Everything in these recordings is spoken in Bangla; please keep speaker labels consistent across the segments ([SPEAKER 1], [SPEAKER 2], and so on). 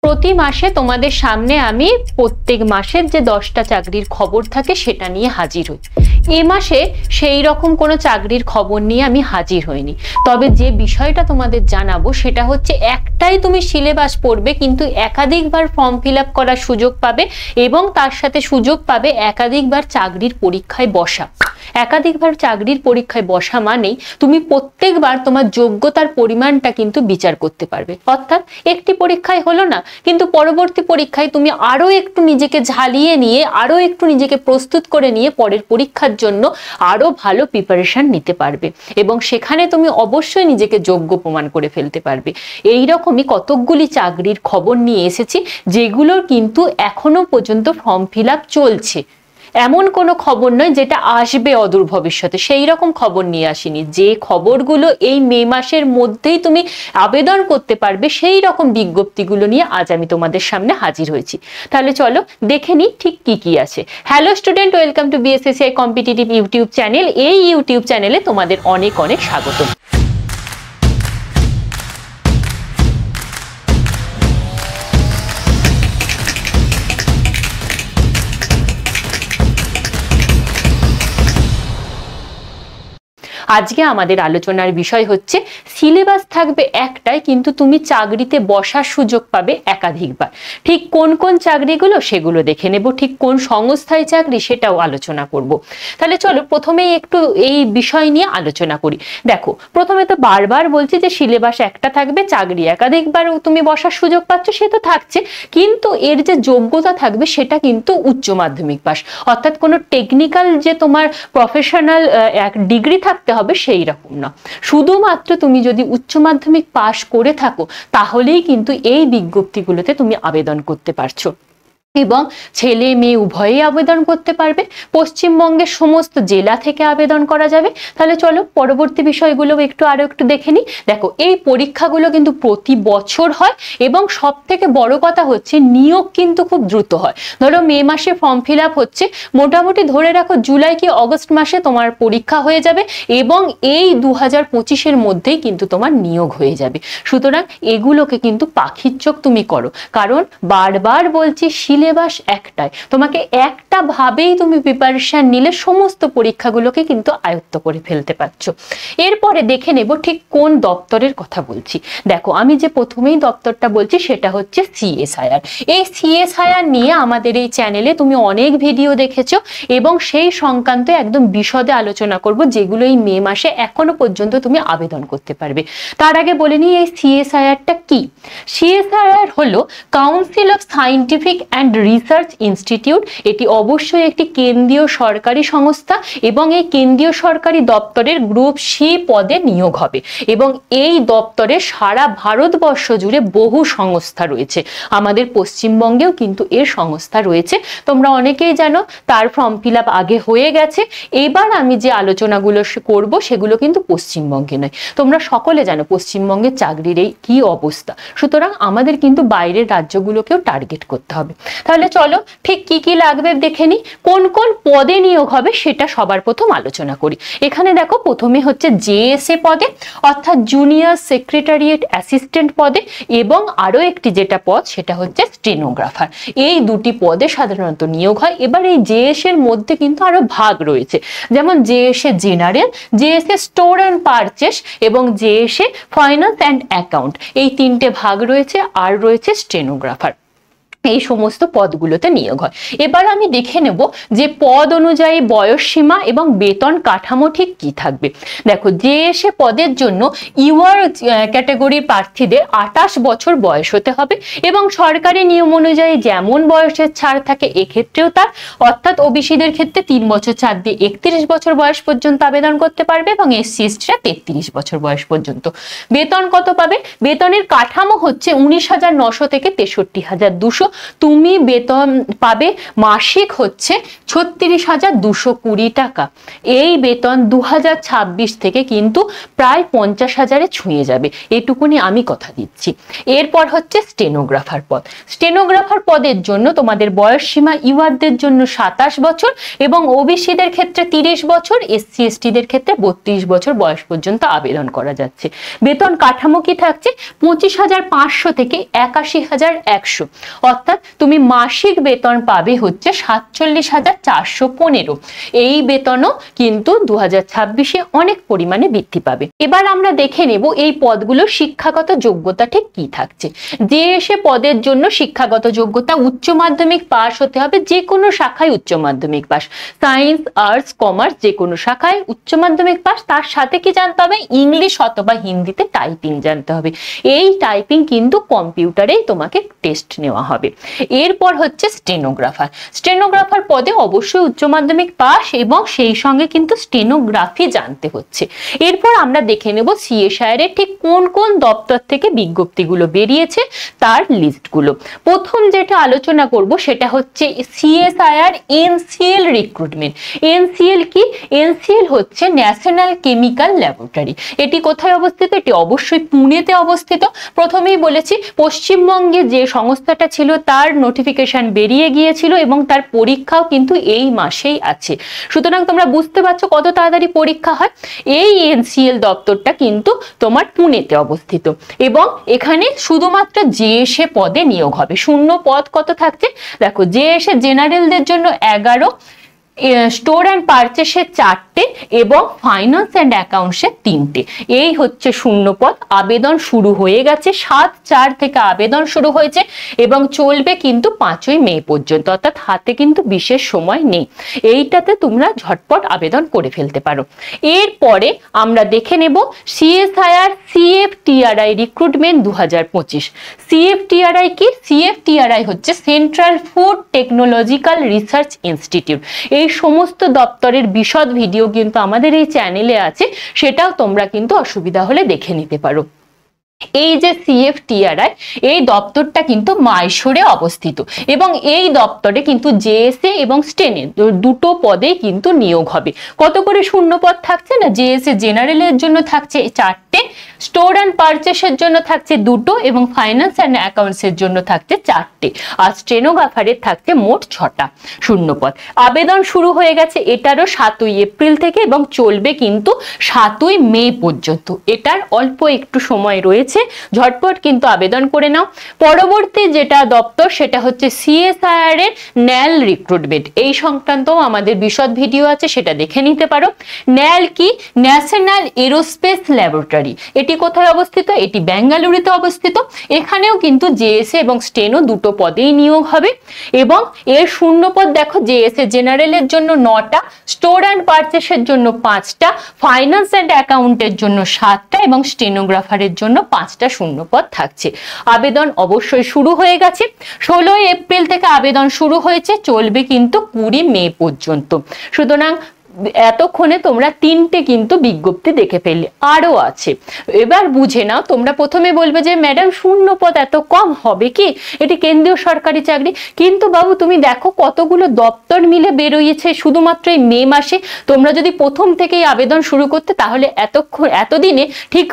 [SPEAKER 1] প্রতি মাসে তোমাদের সামনে আমি প্রত্যেক মাসের যে 10টা চাকরির খবর থাকে সেটা নিয়ে হাজির হই। এ মাসে সেই রকম কোনো চাকরির খবর নিয়ে আমি হাজির হইনি। তবে যে বিষয়টা তোমাদের জানাবো সেটা হচ্ছে, একটাই তুমি সিলেবাস পড়বে কিন্তু একাধিকবার ফর্ম ফিল আপ করার সুযোগ পাবে এবং তার সাথে সুযোগ পাবে একাধিকবার চাকরির পরীক্ষায় বসা। একাধিকবার চাকরির পরীক্ষায় বসা মানেই তুমি প্রত্যেকবার তোমার যোগ্যতার পরিমাণটা কিন্তু বিচার করতে পারবে। অর্থাৎ একটি পরীক্ষায় হলো না, কিন্তু পরবর্তী পরীক্ষায় তুমি আরো একটু নিজেকে ঝালিয়ে নিয়ে, আরো একটু নিজেকে প্রস্তুত করে নিয়ে পরের পরীক্ষার জন্য আরো ভালো প্রিপারেশন নিতে পারবে এবং সেখানে তুমি অবশ্যই নিজেকে যোগ্য প্রমাণ করে ফেলতে পারবে। এই রকমই কতকগুলি চাকরির খবর নিয়ে এসেছি, যেগুলোর কিন্তু এখনো পর্যন্ত ফর্ম ফিল আপ চলছে। এমন কোনো খবর নয় যেটা আসবে অদূর ভবিষ্যতে, সেই রকম খবর নিয়ে আসিনি। যে খবরগুলো এই মে মাসের মধ্যেই তুমি আবেদন করতে পারবে, সেই রকম বিজ্ঞপ্তিগুলো নিয়ে আজ আমি তোমাদের সামনে হাজির হয়েছি। তাহলে চলো দেখে নিই ঠিক কি কি আছে। Hello student, welcome to BSSCI competitive YouTube channel. এই ইউটিউব চ্যানেলে তোমাদের অনেক অনেক স্বাগত। আজকে আমাদের আলোচনার বিষয় হচ্ছে, সিলেবাস থাকবে একটাই কিন্তু তুমি চাকরিতে বসার সুযোগ পাবে একাধিকবার। ঠিক কোন কোন চাকরিগুলো সেগুলো দেখে নেব, ঠিক কোন সংস্থায় চাকরি সেটাও আলোচনা করব। তাহলে চলো প্রথমেই একটু এই বিষয় নিয়ে আলোচনা করি। দেখো, প্রথমে তো বারবার বলছি যে সিলেবাস একটা থাকবে, চাকরি একাধিকবার তুমি বসার সুযোগ পাচ্ছ, সে তো থাকছে, কিন্তু এর যে যোগ্যতা থাকবে সেটা কিন্তু উচ্চ মাধ্যমিক পাস। অর্থাৎ কোনো টেকনিক্যাল যে তোমার প্রফেশনাল ডিগ্রি থাকতে হবে সেই রকম না, শুধুমাত্র তুমি যদি উচ্চ মাধ্যমিক পাশ করে থাকো তাহলেই কিন্তু এই বিজ্ঞপ্তিগুলোতে তুমি আবেদন করতে পারছো এবং ছেলে মেয়ে উভয়েই আবেদন করতে পারবে। পশ্চিমবঙ্গের সমস্ত জেলা থেকে আবেদন করা যাবে। তাহলে চলো পরবর্তী বিষয়গুলো আরো একটু দেখে নিই। দেখো, এই পরীক্ষাগুলো কিন্তু প্রতি বছর হয় এবং সব থেকে বড় কথা হচ্ছে নিয়োগ কিন্তু খুব দ্রুত হয়। ধরো মে মাসে ফর্ম ফিল আপ হচ্ছে, মোটামুটি ধরে রাখো জুলাই কি অগস্ট মাসে তোমার পরীক্ষা হয়ে যাবে এবং এই 2025-এর মধ্যেই কিন্তু তোমার নিয়োগ হয়ে যাবে। সুতরাং এগুলোকে কিন্তু পাখির চোখ তুমি করো, কারণ বারবার বলছি সিলেবাস একটাই, তোমাকে একটা ভাবেই তুমি প্রিপারেশন নিলে সমস্ত পরীক্ষাগুলোকে কিন্তু আয়ত্ত করে ফেলতে পারছো। এরপরে দেখে নেব ঠিক কোন দপ্তরের কথা বলছি। দেখো, আমি যে প্রথমেই দপ্তরটা বলছি সেটা হচ্ছে সিএসআইআর। এই সিএসআইআর নিয়ে আমাদের এই চ্যানেলে তুমি অনেক ভিডিও দেখেছো এবং সেই সংক্রান্ত একদম বিশদে আলোচনা করব, যেগুলো এই মে মাসে এখনো পর্যন্ত তুমি আবেদন করতে পারবে। তার আগে বলে নিই এই সিএসআইআরটা কি। সিএসআইআর হলো council of scientific and research institute. এটি অবশ্যই একটি কেন্দ্রীয় সরকারি সংস্থা এবং এই কেন্দ্রীয় সরকারি দপ্তরের গ্রুপ সি পদে নিয়োগ হবে এবং এই দপ্তরে সারা ভারতবর্ষ জুড়ে বহু সংস্থা রয়েছে। আমাদের পশ্চিমবঙ্গেও কিন্তু এর সংস্থা রয়েছে, তোমরা অনেকেই জানো। তার ফর্ম ফিল আপ আগে হয়ে গেছে। এবার আমি যে আলোচনাগুলো করব সেগুলো কিন্তু পশ্চিমবঙ্গে নয়। তোমরা সকলে জানো পশ্চিমবঙ্গের চাকরির এই কি অবস্থা, সুতরাং আমাদের কিন্তু বাইরের রাজ্যগুলোকেও টার্গেট করতে হবে। তাহলে চলো ঠিক কি কি লাগবে দেখে নি, কোন কোন পদে নিয়োগ হবে সেটা সবার প্রথম আলোচনা করি। এখানে দেখো, প্রথমে হচ্ছে জেএসএ পদে, অর্থাৎ জুনিয়র সেক্রেটারিয়েট অ্যাসিস্ট্যান্ট পদে, এবং আরো একটি যেটা পদ সেটা হচ্ছে স্টেনোগ্রাফার। এই দুটি পদে সাধারণত নিয়োগ হয়। এবার এই জেএসএ এর মধ্যে কিন্তু আরো ভাগ রয়েছে, যেমন JSA general, JSA store and purchase এবং জেএসএ ফাইন্যান্স অ্যান্ড অ্যাকাউন্ট। এই তিনটে ভাগ রয়েছে, আর রয়েছে স্টেনোগ্রাফার। এই সমস্ত পদগুলোতে নিয়োগ হয়। এবার আমি দেখে নেব যে পদ অনুযায়ী বয়স সীমা এবং বেতন কাঠামো ঠিক কি থাকবে। দেখো, জেএসএ পদের জন্য ইউআর ক্যাটাগরির প্রার্থীদের 28 বছর বয়স হতে হবে এবং সরকারি নিয়ম অনুযায়ী যেমন বয়সের ছাড় থাকে এক্ষেত্রেও তার, অর্থাৎ ওবিসিদের ক্ষেত্রে 3 বছর ছাড় দিয়ে 31 বছর বয়স পর্যন্ত আবেদন করতে পারবে এবং এসসি এসটিরা 33 বছর বয়স পর্যন্ত। বেতন কত পাবে? বেতনের কাঠামো হচ্ছে 19,900 থেকে 63,200। তুমি বেতন পাবে মাসিক হচ্ছে 36,220 টাকা। এই বেতন 2026 থেকে কিন্তু প্রায় 50,000-এ ছুঁয়ে যাবে, এটুকুনি আমি কথা দিচ্ছি। এরপর হচ্ছে স্টেনোগ্রাফার পদ। স্টেনোগ্রাফার পদের জন্য তোমাদের বয়স সীমা ইউআরদের জন্য 27 বছর এবং ওবিসিদের ক্ষেত্রে 30 বছর, এসসি এসটিদের ক্ষেত্রে 32 বছর বয়স পর্যন্ত আবেদন করা যাচ্ছে। বেতন কাঠামো কি থাকছে? 25,500 থেকে 81,100, অর্থাৎ তুমি মাসিক বেতন পাবে হচ্ছে 47,415। এই বেতনও কিন্তু 2026-এ অনেক পরিমাণে বৃদ্ধি পাবে। এবার আমরা দেখে নেব এই পদগুলোর শিক্ষাগত যোগ্যতা ঠিক কি থাকছে। জেএসএ পদের জন্য শিক্ষাগত যোগ্যতা উচ্চ মাধ্যমিক পাস হতে হবে, যে কোনো শাখায় উচ্চ মাধ্যমিক পাস, সায়েন্স, আর্টস, কমার্স যে কোনো শাখায় উচ্চ মাধ্যমিক পাস। তার সাথে কি জানতে হবে? ইংলিশ অথবা হিন্দিতে টাইপিং জানতে হবে। এই টাইপিং কিন্তু কম্পিউটারেই তোমাকে টেস্ট নেওয়া হবে। এরপর হচ্ছে স্টেনোগ্রাফার। স্টেনোগ্রাফার পদে অবশ্যই উচ্চ মাধ্যমিক পাস এবং সেই সঙ্গে কিন্তু স্টেনোগ্রাফি জানতে হচ্ছে। এরপর আমরা দেখে নেব সিএসআইআর এর ঠিক কোন কোন দপ্তর থেকে বিজ্ঞপ্তিগুলো বেরিয়েছে তার লিস্টগুলো। প্রথম যেটা আলোচনা করব সেটা হচ্ছে সিএসআইআর এনসিএল রিক্রুটমেন্ট। এনসিএল কি? এনসিএল হচ্ছে ন্যাশনাল কেমিক্যাল ল্যাবরেটরি। এটি কোথায় অবস্থিত? এটি অবশ্যই পুনেতে অবস্থিত। প্রথমেই বলেছি পশ্চিমবঙ্গে যে সংস্থাটা ছিল তার নোটিফিকেশন বেরিয়ে গিয়েছিল এবং তার পরীক্ষাও কিন্তু এই মাসেই আছে। সুতরাং তোমরা বুঝতে পারছো কত তাড়াতাড়ি পরীক্ষা হয়। এই এনসিএল দপ্তরটা কিন্তু তোমার পুনেতে অবস্থিত এবং এখানে শুধুমাত্র জেএসএ পদে নিয়োগ হবে। শূন্য পদ কত থাকছে দেখো, জেএসএ জেনারেলদের জন্য 11, স্টোর অ্যান্ড পারচেসের 4টে এবং ফাইন্যান্স অ্যান্ড অ্যাকাউন্টসের 3টে। এই হচ্ছে শূন্য পদ। আবেদন শুরু হয়ে গেছে, 7/4 থেকে আবেদন শুরু হয়েছে এবং চলবে কিন্তু 5ই মে পর্যন্ত, অর্থাৎ হাতে কিন্তু বিশেষ সময় নেই। এইটাতে তোমরা ঝটপট আবেদন করে ফেলতে পারো। এরপরে আমরা দেখে নেব সিএসআইআর সিএফটিআরআই রিক্রুটমেন্ট 2025। সিএফটিআরআই কি? সিএফটিআরআই হচ্ছে central food technological research institute. এই সমস্ত দপ্তরের বিশদ ভিডিও কিন্তু আমাদের এই চ্যানেলে আছে, সেটাও তোমরা কিন্তু অসুবিধা হলে দেখে নিতে পারো। এই যে সিএফটিআরআই এই দপ্তরটা কিন্তু মাইশোরে অবস্থিত এবং এই দপ্তরে কিন্তু জেএসএ এবং স্টেনে দুটো পদে কিন্তু নিয়োগ হবে। কত করে শূন্য পদ থাকছে না? জেএসএ জেনারেলের জন্য থাকছে 4টে, স্টোর অ্যান্ড পারচেসের জন্য থাকছে 2টো এবং ফাইন্যান্স অ্যান্ড অ্যাকাউন্টসের জন্য থাকছে 4টে, আর স্টেনোগ্রাফারের থাকছে মোট 6টা শূন্য পদ। আবেদন শুরু হয়ে গেছে এটারও 7ই এপ্রিল থেকে এবং চলবে কিন্তু 7ই মে পর্যন্ত। এটার অল্প একটু সময় রয়েছে, ঝটপট কিন্তু আবেদন করে নাও। পরবর্তী যেটা দপ্তর সেটা হচ্ছে সিএসআইআর এর ন্যাল রিক্রুটমেন্ট। এই সংক্রান্ত আমাদের বিশদ ভিডিও আছে, সেটা দেখে নিতে পারো। ন্যাল কি? National aerospace laboratory. এটি কোথায় অবস্থিত? এটি বেঙ্গালুরুতে অবস্থিত। এখানেও কিন্তু জেএসএ এবং স্টেনো দুটো পদেই নিয়োগ হবে এবং এর শূন্য পদ দেখো, জেএসএ জেনারেলের জন্য 9টা, স্টোর অ্যান্ড পারচেসের জন্য 5টা, ফাইন্যান্স অ্যান্ড অ্যাকাউন্টের জন্য 7টা এবং স্টেনোগ্রাফারের জন্য 5টা শূন্য পদ থাকছে। আবেদন অবশ্যই শুরু হয়ে গেছে, 16ই এপ্রিল থেকে আবেদন শুরু হয়েছে, চলবে কিন্তু 20 মে পর্যন্ত। সুতরাং এতক্ষণে তোমরা 3টে কিন্তু বিজ্ঞপ্তি দেখে ফেললে, আরো আছে। এবার বুঝে নাও, তোমরা প্রথমে বলবে যে ম্যাডাম শূন্য পদ এত কম হবে কি? এটি কেন্দ্রীয় সরকারি চাকরি। কিন্তু বাবু তুমি দেখো কতগুলো দপ্তর মিলে বেরোয়েছে শুধুমাত্র এই মে মাসে। তোমরা যদি প্রথম থেকেই আবেদন শুরু করতে তাহলে এতদিনে ঠিক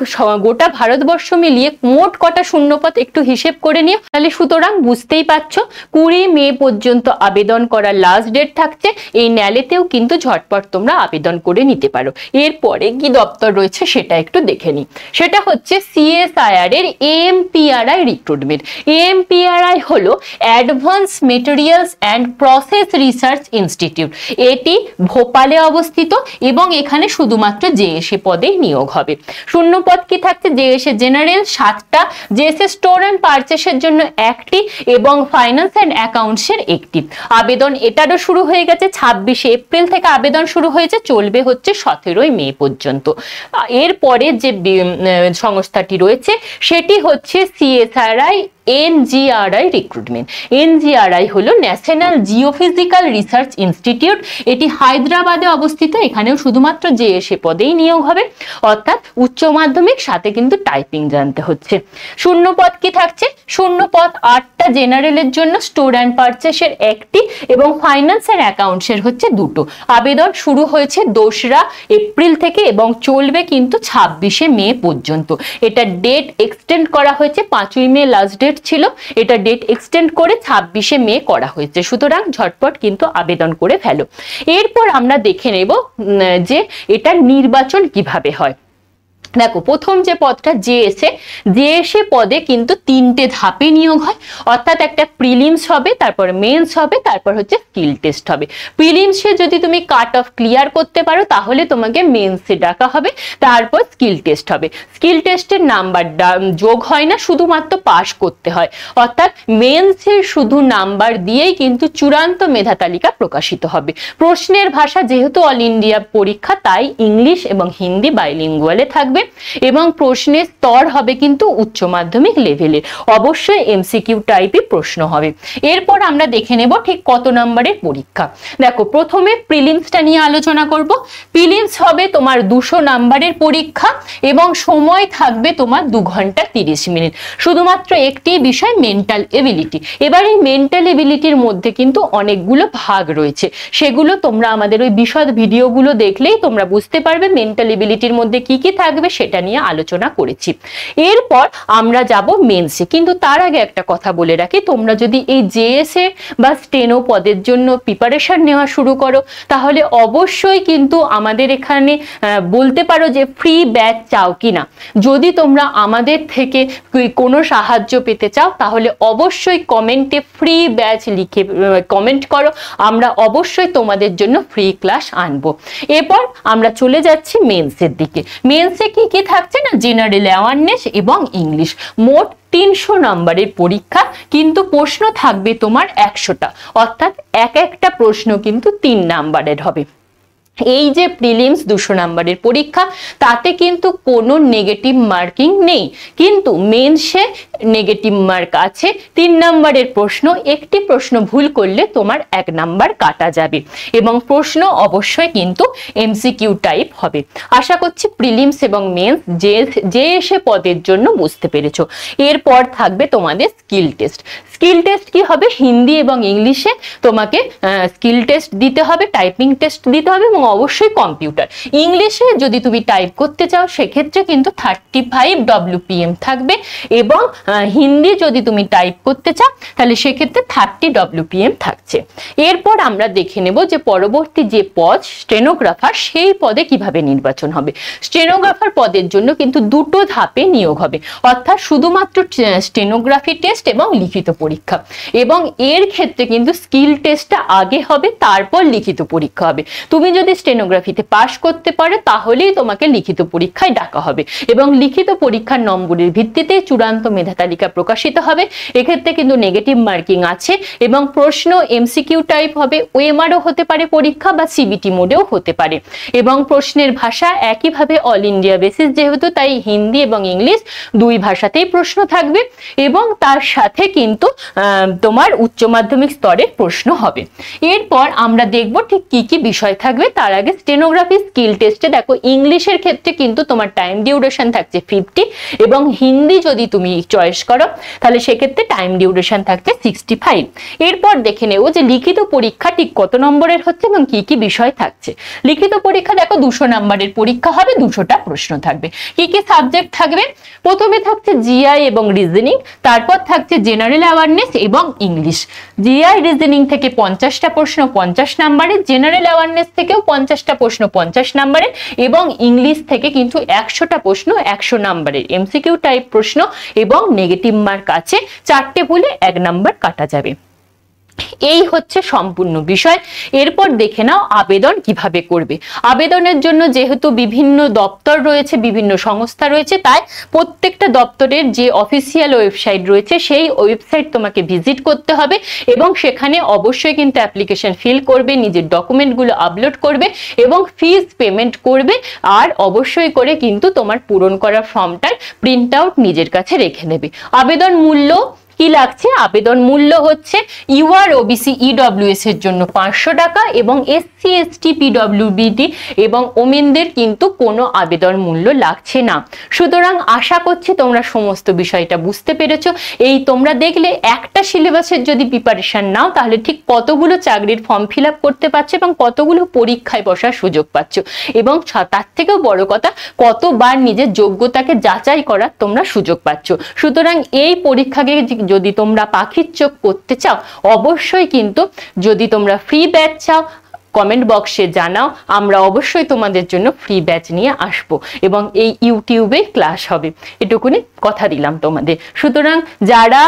[SPEAKER 1] গোটা ভারতবর্ষ মিলিয়ে মোট কটা শূন্য পদ একটু হিসেব করে নিও তাহলে। সুতরাং বুঝতেই পারছো 20 মে পর্যন্ত আবেদন করার লাস্ট ডেট থাকছে। এই ন্যালেতেও কিন্তু ঝটপট তোমরা আবেদন করে নিতে পারো। এরপরে কি দপ্তর রয়েছে সেটা একটু দেখে নিই। সেটা হচ্ছে সিএসআইআর এর এএমপিআরআই রিক্রুটমেন্ট। এএমপিআরআই হলো advance materials and process research institute. এটি ভোপালে অবস্থিত এবং এখানে শুধুমাত্র জেএসএ পদেই নিয়োগ হবে। শূন্য পদ কি থাকছে? জেএসএ জেনারেল 7টা, জেএসএ স্টোর অ্যান্ড পারচেসের জন্য 1টি এবং ফাইন্যান্স অ্যান্ড অ্যাকাউন্টসের 1টি। আবেদন এটারও শুরু হয়ে গেছে, 26 এপ্রিল থেকে আবেদন শুরু হয়েছে, চলবে হচ্ছে 17ই মে পর্যন্ত। এরপরে যে সংস্থাটি রয়েছে সেটি হচ্ছে সিএসআরআই এনজিআরআই রিক্রুটমেন্ট। এনজিআরআই হলো ন্যাশনাল জিওফিজিক্যাল রিসার্চ ইনস্টিটিউট। এটি হায়দ্রাবাদে অবস্থিত। এখানেও শুধুমাত্র জেএসএ পদেই নিয়োগ হবে, অর্থাৎ উচ্চ মাধ্যমিক সাথে কিন্তু টাইপিং জানতে হচ্ছে। শূন্য পদ কি থাকছে? শূন্য পদ 8টা, একটা জেনারেলের জন্য স্টোর অ্যান্ড পারচেসের একটি এবং ফাইন্যান্স অ্যান্ড অ্যাকাউন্টসের হচ্ছে দুটো। আবেদন শুরু হয়েছে 2রা এপ্রিল থেকে এবং চলবে কিন্তু 26শে মে পর্যন্ত। এটা ডেট এক্সটেন্ড করা হয়েছে, 5ই মে লাস্ট ডেট ছিল, এটা ডেট এক্সটেন্ড করে 26শে মে করা হয়েছে। সুতরাং ঝটপট কিন্তু আবেদন করে ফেলো। এরপর আমরা দেখে নেব যে এটা নির্বাচন কিভাবে হয়। দেখো, প্রথম যে পদটা জেএসএ পদে কিন্তু 3টে ধাপে নিয়োগ হয়, অর্থাৎ একটা প্রিলিমস হবে, তারপর মেন্স হবে, তারপর হচ্ছে স্কিল টেস্ট হবে। প্রিলিমসে যদি তুমি কাট অফ ক্লিয়ার করতে পারো তাহলে তোমাকে মেন্সে ডাকা হবে, তারপর স্কিল টেস্ট হবে। স্কিল টেস্টের নাম্বার যোগ হয় না, শুধুমাত্র পাস করতে হয়, অর্থাৎ মেন্সের শুধু নাম্বার দিয়েই কিন্তু চূড়ান্ত মেধা তালিকা প্রকাশিত হবে। প্রশ্নের ভাষা যেহেতু অল ইন্ডিয়া পরীক্ষা, তাই ইংলিশ এবং হিন্দি বাইলিঙ্গুয়ালে থাকবে এবং প্রশ্নের স্তর হবে কিন্তু উচ্চ মাধ্যমিক লেভেলের। অবশ্যই এমসিকিউ টাইপই প্রশ্ন হবে। এরপর আমরা দেখে নেব ঠিক কত নম্বরের পরীক্ষা। দেখো, প্রথমে প্রিলিমসটা নিয়ে আলোচনা করব। প্রিলিমস হবে তোমার 200 নম্বরের পরীক্ষা এবং সময় থাকবে তোমার 2 ঘন্টা 30 মিনিট। শুধুমাত্র একটি বিষয় মেন্টাল এবিলিটি। এবার এই মেন্টাল এবিলিটির মধ্যে কিন্তু অনেকগুলো ভাগ রয়েছে, সেগুলো তোমরা আমাদের ওই বিশদ ভিডিওগুলো দেখলেই তোমরা বুঝতে পারবে মেন্টাল এবিলিটির মধ্যে কি কি থাকবে, সেটা নিয়ে আলোচনা করেছি। এরপর আমরা যাব মেন্সে, কিন্তু তার আগে একটা কথা বলে রাখি, তোমরা যদি এই জেএসএ বা স্টেনো পদের জন্য প্রিপারেশন নেওয়া শুরু করো তাহলে অবশ্যই কিন্তু আমাদের এখানে বলতে পারো যে ফ্রি ব্যাচ চাও কিনা। যদি তোমরা আমাদের থেকে কোনো সাহায্য পেতে চাও তাহলে অবশ্যই কমেন্টে ফ্রি ব্যাচ লিখে কমেন্ট করো, আমরা অবশ্যই তোমাদের জন্য ফ্রি ক্লাস আনবো। এরপর আমরা চলে যাচ্ছি মেন্সের দিকে। মেন্সে কি কি থাকছে না, জেনারেল অ্যাওয়ারনেস এবং ইংলিশ। মোট 300 নম্বরের পরীক্ষা, কিন্তু প্রশ্ন থাকবে তোমার 100টা, অর্থাৎ একটা প্রশ্ন কিন্তু 3 নম্বরের হবে। এই যে প্রিলিমস 200 নম্বরের পরীক্ষা, তাতে কিন্তু কোনো নেগেটিভ মার্কিং নেই, কিন্তু মেন্সে নেগেটিভ মার্ক আছে। 3 নম্বরের প্রশ্ন, একটি প্রশ্ন ভুল করলে তোমার 1 নাম্বার কাটা যাবে এবং প্রশ্ন অবশ্যই কিন্তু এমসিকিউ টাইপ হবে। আশা করছি প্রিলিমস এবং মেন্স জেএসএ পদের জন্য বুঝতে পেরেছো। এরপর থাকবে তোমাদের স্কিল টেস্ট। স্কিল টেস্ট কি হবে, হিন্দি এবং ইংলিশে তোমাকে স্কিল টেস্ট দিতে হবে, টাইপিং টেস্ট দিতে হবে এবং অবশ্যই কম্পিউটার। ইংলিশে যদি তুমি টাইপ করতে চাও সেক্ষেত্রে কিন্তু 35 WPM থাকবে এবং হিন্দি যদি তুমি টাইপ করতে চাও তাহলে সেক্ষেত্রে 30 WPM থাকছে। এরপর আমরা দেখে নেব যে পরবর্তী যে পদ স্টেনোগ্রাফার, সেই পদে কিভাবে নির্বাচন হবে। স্টেনোগ্রাফার পদের জন্য কিন্তু 2টো ধাপে নিয়োগ হবে, অর্থাৎ শুধুমাত্র স্টেনোগ্রাফি টেস্ট এবং লিখিত পরীক্ষা, এবং এর ক্ষেত্রে কিন্তু স্কিল টেস্টটা আগে হবে, তারপর লিখিত পরীক্ষা হবে। তুমি যদি স্টেনোগ্রাফিতে পাস করতে পারো তাহলেই তোমাকে লিখিত পরীক্ষায় ডাকা হবে এবং লিখিত পরীক্ষার নম্বরের ভিত্তিতে চূড়ান্ত মেধা তালিকা প্রকাশিত হবে। এক্ষেত্রে কিন্তু নেগেটিভ মার্কিং আছে এবং প্রশ্ন এমসিকিউ টাইপ হবে, ওএমআরও হতে পারে পরীক্ষা বা সিবিটি মোডেও হতে পারে এবং প্রশ্নের ভাষা একইভাবে অল ইন্ডিয়া বেসিস যেহেতু, তাই হিন্দি এবং ইংলিশ 2 ভাষাতেই প্রশ্ন থাকবে এবং তার সাথে কিন্তু তোমার উচ্চ মাধ্যমিক স্তরের প্রশ্ন হবে। এরপর আমরা দেখব ঠিক কি কি বিষয় থাকবে। তার আগে স্টেনোগ্রাফি স্কিল টেস্টে দেখো, ইংলিশের ক্ষেত্রে কিন্তু তোমার টাইম ডিউরেশন থাকছে 50 এবং হিন্দি যদি তুমি চয়েস করো তাহলে সেক্ষেত্রে টাইম ডিউরেশন থাকছে 65। এরপর দেখে নেব যে লিখিত পরীক্ষা ঠিক কত নম্বরের হচ্ছে এবং কি কি বিষয় থাকছে। লিখিত পরীক্ষা দেখো 200 নম্বরের পরীক্ষা হবে, 200টা প্রশ্ন থাকবে। কি কি সাবজেক্ট থাকবে, প্রথমে থাকছে জিআই এবং রিজনিং, তারপর থাকছে জেনারেল অ্যাওয়ারনেস এবং ইংলিশ। জিআই রিজনিং থেকে 50টা প্রশ্ন 50 নম্বরের, জেনারেল অ্যাওয়ারনেস থেকেও 50টা প্রশ্ন 50 নম্বরের এবং ইংলিশ থেকে কিন্তু 100টা প্রশ্ন 100 নম্বরের এমসিকিউ টাইপ প্রশ্ন এবং নেগেটিভ মার্ক আছে, 4টে ভুলে 1 নাম্বার কাটা যাবে। এই হচ্ছে সম্পূর্ণ বিষয়। এরপর দেখে নাও আবেদন কিভাবে করবে। আবেদনের জন্য যেহেতু বিভিন্ন দপ্তর রয়েছে, বিভিন্ন সংস্থা রয়েছে, তাই প্রত্যেকটা দপ্তরের যে অফিসিয়াল ওয়েবসাইট রয়েছে সেই ওয়েবসাইট তোমাকে ভিজিট করতে হবে এবং সেখানে অবশ্যই কিন্তু অ্যাপ্লিকেশন ফিল করবে, নিজের ডকুমেন্টগুলো আপলোড করবে এবং ফিস পেমেন্ট করবে, আর অবশ্যই করে কিন্তু তোমার পূরণ করা ফর্মটার প্রিন্ট আউট নিজের কাছে রেখে নেবে। আবেদন মূল্য কি লাগছে, আবেদন মূল্য হচ্ছে ইউআর ওবিসি ইডব্লিউএস এর জন্য 500 টাকা এবং এসসি এসটি পিডব্লিউবিডি এবং ওমেনদের কিন্তু কোনো আবেদন মূল্য লাগছে না। সুতরাং আশা করছি তোমরা সমস্ত বিষয়টা বুঝতে পেরেছো। এই তোমরা দেখলে একটা সিলেবাসের যদি প্রিপারেশন নাও তাহলে ঠিক কতগুলো চাকরির ফর্ম ফিল আপ করতে পারছো এবং কতগুলো পরীক্ষায় বসার সুযোগ পাচ্ছ, এবং তার থেকেও বড় কথা কতবার নিজের যোগ্যতাকে যাচাই করার তোমরা সুযোগ পাচ্ছ। সুতরাং এই পরীক্ষাকে যদি তোমরা পাখির চোখ করতে চাও, অবশ্যই কিন্তু যদি তোমরা ফ্রি ব্যাচ চাও কমেন্ট বক্সে জানাও, আমরা অবশ্যই তোমাদের জন্য ফ্রি ব্যাচ নিয়ে আসব এবং এই ইউটিউবে ক্লাস হবে, এটুকুনি কথা দিলাম তোমাদের। সুতরাং যারা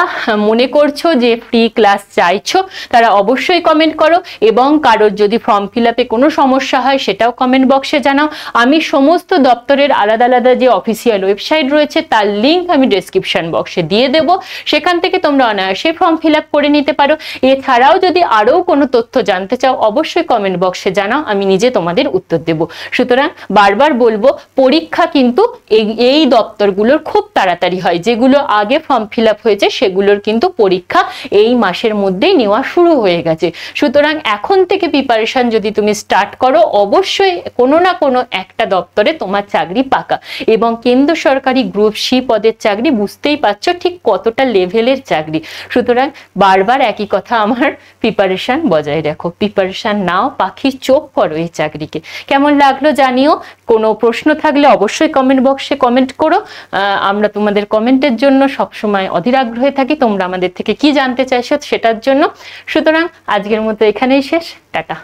[SPEAKER 1] মনে করছো যে ফ্রি ক্লাস চাইছো তারা অবশ্যই কমেন্ট করো, এবং কারোর যদি ফর্ম ফিল আপে কোনো সমস্যা হয় সেটাও কমেন্ট বক্সে জানাও। আমি সমস্ত দপ্তরের আলাদা আলাদা যে অফিসিয়াল ওয়েবসাইট রয়েছে তার লিঙ্ক আমি ডেসক্রিপশন বক্সে দিয়ে দেব, সেখান থেকে তোমরা অনায়াসে ফর্ম ফিল আপ করে নিতে পারো। এছাড়াও যদি আরও কোনো তথ্য জানতে চাও অবশ্যই কমেন্ট বক্সে জানাও, আমি নিজে তোমাদের উত্তর দেব। সুতরাং বারবার বলবো, পরীক্ষা কিন্তু এই দপ্তরগুলোর খুব তাড়াতাড়ি হয়, যেগুলো আগে ফর্ম ফিল আপ হয়েছে সেগুলোর কিন্তু পরীক্ষা এই মাসের মধ্যেই নেওয়া শুরু হয়ে গেছে। সুতরাং এখন থেকে প্রিপারেশন যদি তুমি স্টার্ট করো অবশ্যই কোনো না কোনো একটা দপ্তরে তোমার চাকরি পাকা, এবং কেন্দ্র সরকারি গ্রুপ সি পদের চাকরি বুঝতেই পারছো ঠিক কতটা লেভেলের চাকরি। সুতরাং বারবার একই কথা আমার, প্রিপারেশন বজায় রাখো, প্রিপারেশন নাও, পাখির চোখ করো এই চাকরিকে। কেমন লাগলো জানিও, কোনো প্রশ্ন থাকলে অবশ্যই কমেন্ট বক্সে কমেন্ট করো, আমরা তোমাদের কমেন্টের জন্য সবসময় অধীর আগ্রহে থাকি, তোমরা আমাদের থেকে কি জানতে চাইছো সেটার জন্য। সুতরাং আজকের মতো এখানেই শেষ, টাটা।